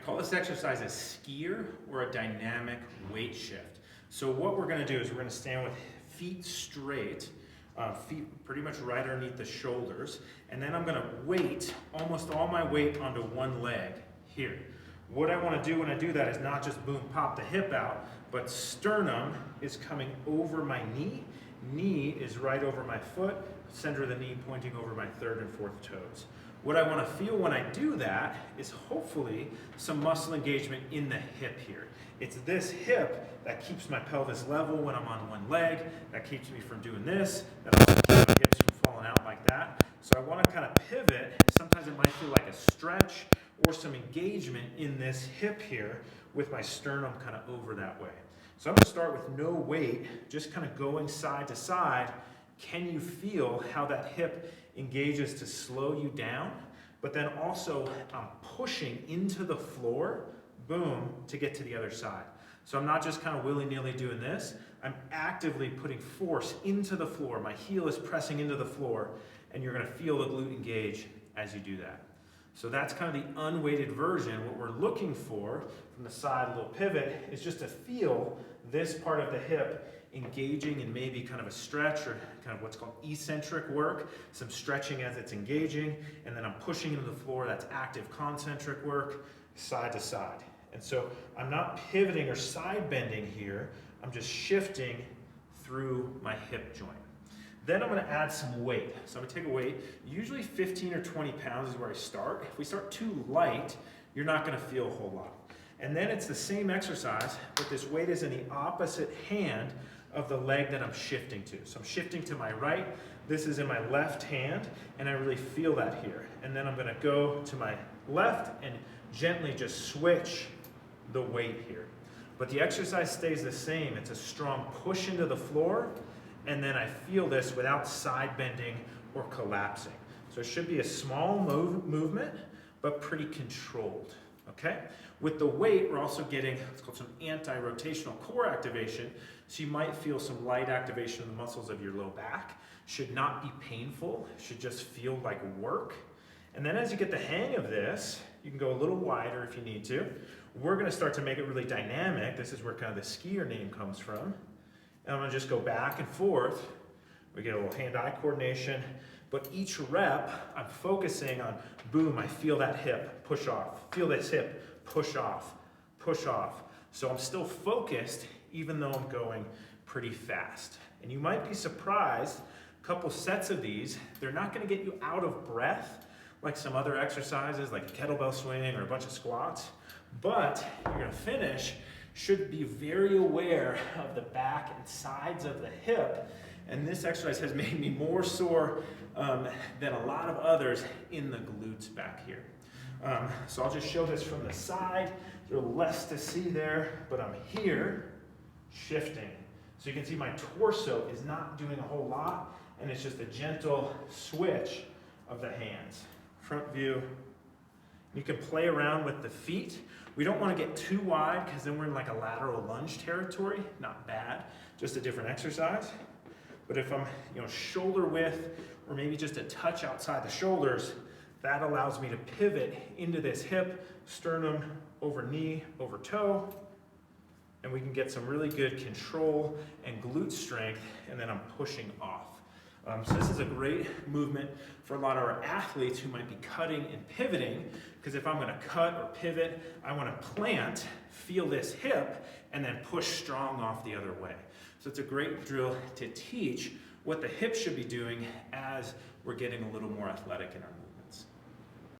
call this exercise a skier or a dynamic weight shift. So what we're gonna do is we're gonna stand with feet straight, feet pretty much right underneath the shoulders, and then I'm gonna weight almost all my weight onto one leg here. What I wanna do when I do that is not just boom, pop the hip out, but sternum is coming over my knee is right over my foot, center of the knee pointing over my third and fourth toes. What I want to feel when I do that is hopefully some muscle engagement in the hip here. It's this hip that keeps my pelvis level when I'm on one leg, that keeps me from doing this, that also keeps my hips from falling out like that. So I want to kind of pivot. Sometimes it might feel like a stretch or some engagement in this hip here with my sternum kind of over that way. So I'm going to start with no weight, just kind of going side to side. Can you feel how that hip engages to slow you down, but then also I'm pushing into the floor, boom, to get to the other side. So I'm not just kind of willy-nilly doing this, I'm actively putting force into the floor. My heel is pressing into the floor, and you're gonna feel the glute engage as you do that. So that's kind of the unweighted version. What we're looking for from the side, a little pivot, is just to feel this part of the hip engaging in maybe kind of a stretch or kind of what's called eccentric work, some stretching as it's engaging, and then I'm pushing into the floor, that's active concentric work, side to side. And so I'm not pivoting or side bending here, I'm just shifting through my hip joint. Then I'm gonna add some weight. So I'm gonna take a weight, usually 15 or 20 pounds is where I start. If we start too light, you're not gonna feel a whole lot. And then it's the same exercise, but this weight is in the opposite hand of the leg that I'm shifting to. So I'm shifting to my right, this is in my left hand, and I really feel that here. And then I'm gonna go to my left and gently just switch the weight here. But the exercise stays the same. It's a strong push into the floor, and then I feel this without side bending or collapsing. So it should be a small movement, but pretty controlled, okay? With the weight, we're also getting what's called some anti-rotational core activation, so you might feel some light activation of the muscles of your low back. Should not be painful, should just feel like work. And then as you get the hang of this, you can go a little wider if you need to. We're gonna start to make it really dynamic. This is where kind of the skier name comes from. And I'm gonna just go back and forth. We get a little hand-eye coordination, but each rep, I'm focusing on, boom, I feel that hip, push off. Feel this hip, push off, push off. So I'm still focused, even though I'm going pretty fast. And you might be surprised, a couple sets of these, they're not gonna get you out of breath like some other exercises, like a kettlebell swing or a bunch of squats, but you're gonna finish, should be very aware of the back and sides of the hip. And this exercise has made me more sore than a lot of others in the glutes back here. So I'll just show this from the side. There's less to see there, but I'm here shifting. So you can see my torso is not doing a whole lot, and it's just a gentle switch of the hands. Front view. You can play around with the feet. We don't want to get too wide because then we're in like a lateral lunge territory. Not bad, just a different exercise. But if I'm, shoulder width or maybe just a touch outside the shoulders, that allows me to pivot into this hip, sternum over knee, over toe, and we can get some really good control and glute strength, and then I'm pushing off. So this is a great movement for a lot of our athletes who might be cutting and pivoting, because if I'm gonna cut or pivot, I wanna plant, feel this hip, and then push strong off the other way. So it's a great drill to teach what the hip should be doing as we're getting a little more athletic in our movements.